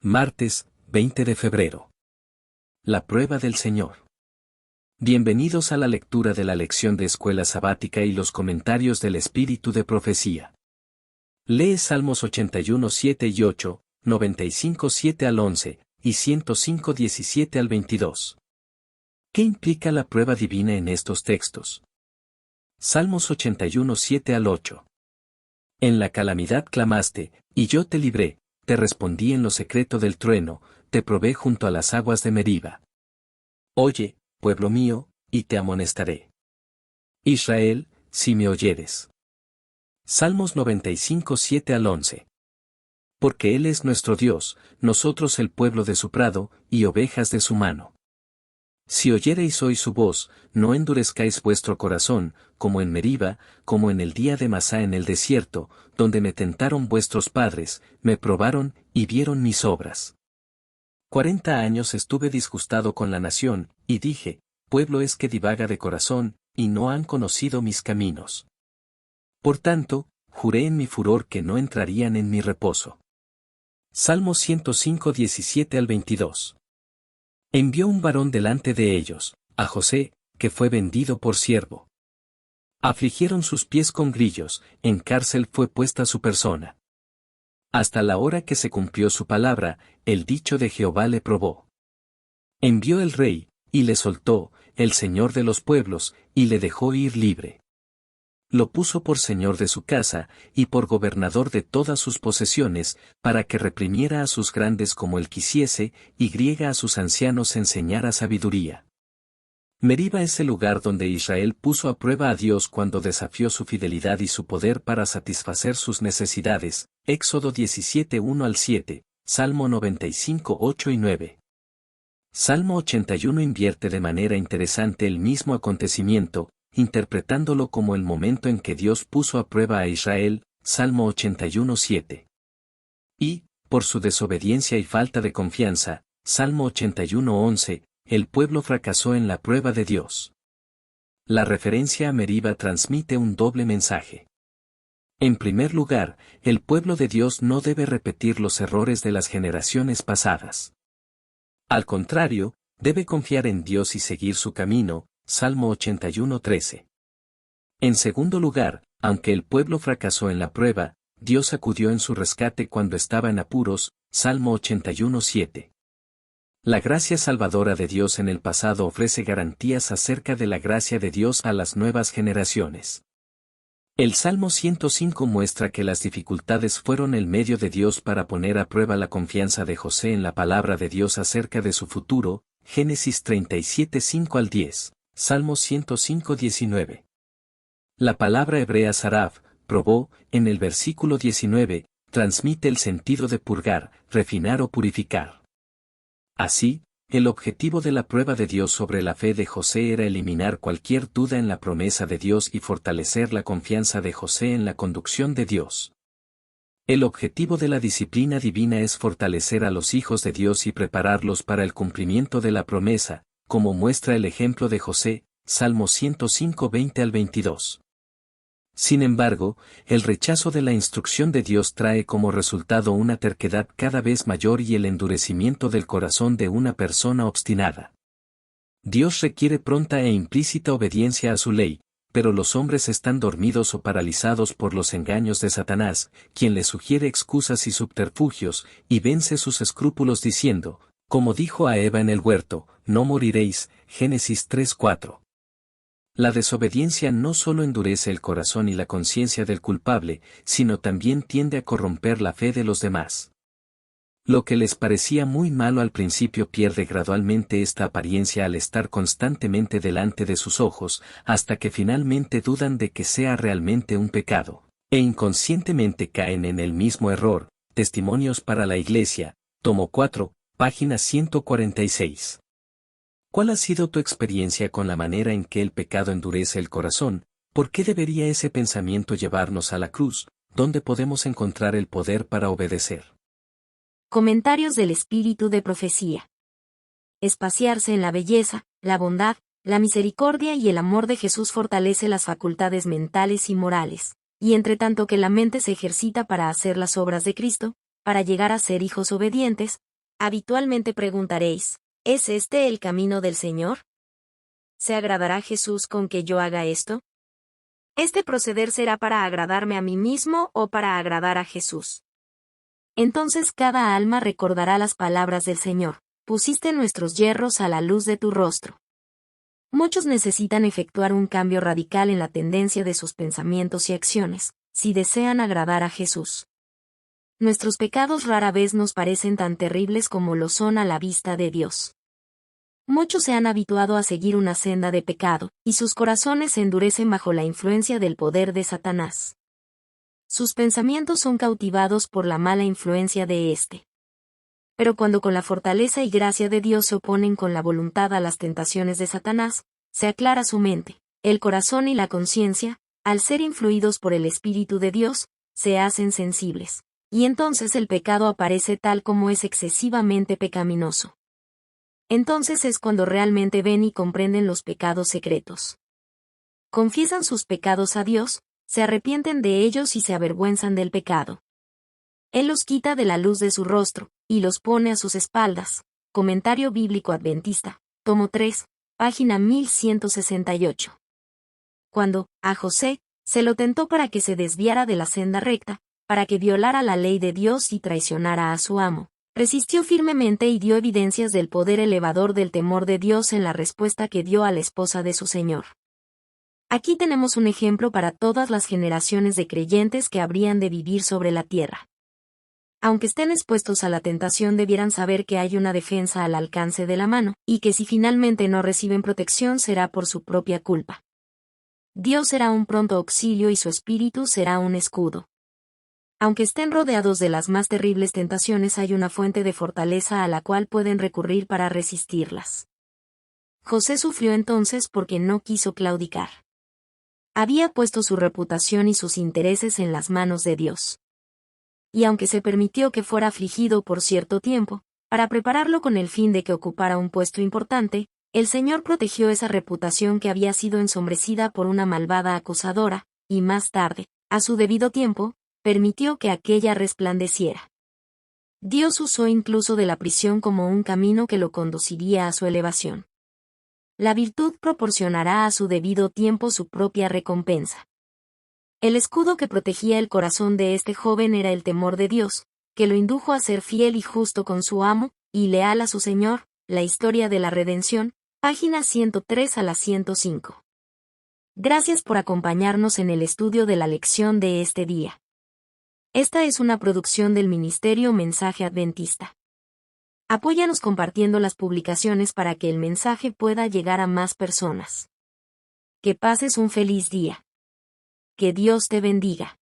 Martes, 20 de febrero. La prueba del Señor. Bienvenidos a la lectura de la lección de escuela sabática y los comentarios del Espíritu de Profecía. Lee Salmos 81, 7 y 8, 95, 7 al 11, y 105, 17 al 22. ¿Qué implica la prueba divina en estos textos? Salmos 81, 7 al 8. En la calamidad clamaste, y yo te libré, te respondí en lo secreto del trueno, te probé junto a las aguas de Meriba. Oye, pueblo mío, y te amonestaré. Israel, si me oyeres. Salmos 95, 7 al 11. Porque Él es nuestro Dios, nosotros el pueblo de su prado, y ovejas de su mano. Si oyereis hoy su voz, no endurezcáis vuestro corazón, como en Meriba, como en el día de Masá en el desierto, donde me tentaron vuestros padres, me probaron, y vieron mis obras. 40 años estuve disgustado con la nación, y dije, pueblo es que divaga de corazón, y no han conocido mis caminos. Por tanto, juré en mi furor que no entrarían en mi reposo. Salmo 105, 17 al 22. Envió un varón delante de ellos, a José, que fue vendido por siervo. Afligieron sus pies con grillos, en cárcel fue puesta su persona. Hasta la hora que se cumplió su palabra, el dicho de Jehová le probó. Envió el rey, y le soltó, el Señor de los pueblos, y le dejó ir libre. Lo puso por señor de su casa, y por gobernador de todas sus posesiones, para que reprimiera a sus grandes como él quisiese, y griega a sus ancianos enseñara sabiduría. Meriba es el lugar donde Israel puso a prueba a Dios cuando desafió su fidelidad y su poder para satisfacer sus necesidades, Éxodo 17, 1 al 7, Salmo 95, 8 y 9. Salmo 81 invierte de manera interesante el mismo acontecimiento, interpretándolo como el momento en que Dios puso a prueba a Israel, Salmo 81, 7. Y, por su desobediencia y falta de confianza, Salmo 81, 11, el pueblo fracasó en la prueba de Dios. La referencia a Meriba transmite un doble mensaje. En primer lugar, el pueblo de Dios no debe repetir los errores de las generaciones pasadas. Al contrario, debe confiar en Dios y seguir su camino, Salmo 81, 13. En segundo lugar, aunque el pueblo fracasó en la prueba, Dios acudió en su rescate cuando estaba en apuros, Salmo 81, 7. La gracia salvadora de Dios en el pasado ofrece garantías acerca de la gracia de Dios a las nuevas generaciones. El Salmo 105 muestra que las dificultades fueron el medio de Dios para poner a prueba la confianza de José en la palabra de Dios acerca de su futuro, Génesis 37, 5 al 10, Salmo 105, 19. La palabra hebrea saraf, probó, en el versículo 19, transmite el sentido de purgar, refinar o purificar. Así, el objetivo de la prueba de Dios sobre la fe de José era eliminar cualquier duda en la promesa de Dios y fortalecer la confianza de José en la conducción de Dios. El objetivo de la disciplina divina es fortalecer a los hijos de Dios y prepararlos para el cumplimiento de la promesa, como muestra el ejemplo de José, Salmo 105, 20 al 22. Sin embargo, el rechazo de la instrucción de Dios trae como resultado una terquedad cada vez mayor y el endurecimiento del corazón de una persona obstinada. Dios requiere pronta e implícita obediencia a su ley, pero los hombres están dormidos o paralizados por los engaños de Satanás, quien les sugiere excusas y subterfugios, y vence sus escrúpulos diciendo, como dijo a Eva en el huerto, no moriréis, Génesis 3:4. La desobediencia no solo endurece el corazón y la conciencia del culpable, sino también tiende a corromper la fe de los demás. Lo que les parecía muy malo al principio pierde gradualmente esta apariencia al estar constantemente delante de sus ojos, hasta que finalmente dudan de que sea realmente un pecado, e inconscientemente caen en el mismo error. Testimonios para la Iglesia, tomo 4, página 146. ¿Cuál ha sido tu experiencia con la manera en que el pecado endurece el corazón? ¿Por qué debería ese pensamiento llevarnos a la cruz, donde podemos encontrar el poder para obedecer? Comentarios del Espíritu de Profecía. Espaciarse en la belleza, la bondad, la misericordia y el amor de Jesús fortalece las facultades mentales y morales, y entre tanto que la mente se ejercita para hacer las obras de Cristo, para llegar a ser hijos obedientes, Habitualmente preguntaréis, ¿es este el camino del Señor? ¿Se agradará Jesús con que yo haga esto? ¿Este proceder será para agradarme a mí mismo o para agradar a Jesús? Entonces cada alma recordará las palabras del Señor: pusiste nuestros yerros a la luz de tu rostro. Muchos necesitan efectuar un cambio radical en la tendencia de sus pensamientos y acciones, si desean agradar a Jesús. Nuestros pecados rara vez nos parecen tan terribles como lo son a la vista de Dios. Muchos se han habituado a seguir una senda de pecado, y sus corazones se endurecen bajo la influencia del poder de Satanás. Sus pensamientos son cautivados por la mala influencia de éste. Pero cuando con la fortaleza y gracia de Dios se oponen con la voluntad a las tentaciones de Satanás, se aclara su mente, el corazón y la conciencia, al ser influidos por el Espíritu de Dios, se hacen sensibles. Y entonces el pecado aparece tal como es excesivamente pecaminoso. Entonces es cuando realmente ven y comprenden los pecados secretos. Confiesan sus pecados a Dios, se arrepienten de ellos y se avergüenzan del pecado. Él los quita de la luz de su rostro, y los pone a sus espaldas. Comentario Bíblico Adventista, tomo 3, página 1168. Cuando, a José, se lo tentó para que se desviara de la senda recta, para que violara la ley de Dios y traicionara a su amo, resistió firmemente y dio evidencias del poder elevador del temor de Dios en la respuesta que dio a la esposa de su Señor. Aquí tenemos un ejemplo para todas las generaciones de creyentes que habrían de vivir sobre la tierra. Aunque estén expuestos a la tentación, debieran saber que hay una defensa al alcance de la mano, y que si finalmente no reciben protección será por su propia culpa. Dios será un pronto auxilio y su espíritu será un escudo. Aunque estén rodeados de las más terribles tentaciones, hay una fuente de fortaleza a la cual pueden recurrir para resistirlas. José sufrió entonces porque no quiso claudicar. Había puesto su reputación y sus intereses en las manos de Dios. Y aunque se permitió que fuera afligido por cierto tiempo, para prepararlo con el fin de que ocupara un puesto importante, el Señor protegió esa reputación que había sido ensombrecida por una malvada acusadora, y más tarde, a su debido tiempo, permitió que aquella resplandeciera. Dios usó incluso de la prisión como un camino que lo conduciría a su elevación. La virtud proporcionará a su debido tiempo su propia recompensa. El escudo que protegía el corazón de este joven era el temor de Dios, que lo indujo a ser fiel y justo con su amo, y leal a su Señor. La historia de la redención, páginas 103 a la 105. Gracias por acompañarnos en el estudio de la lección de este día. Esta es una producción del Ministerio Mensaje Adventista. Apóyanos compartiendo las publicaciones para que el mensaje pueda llegar a más personas. Que pases un feliz día. Que Dios te bendiga.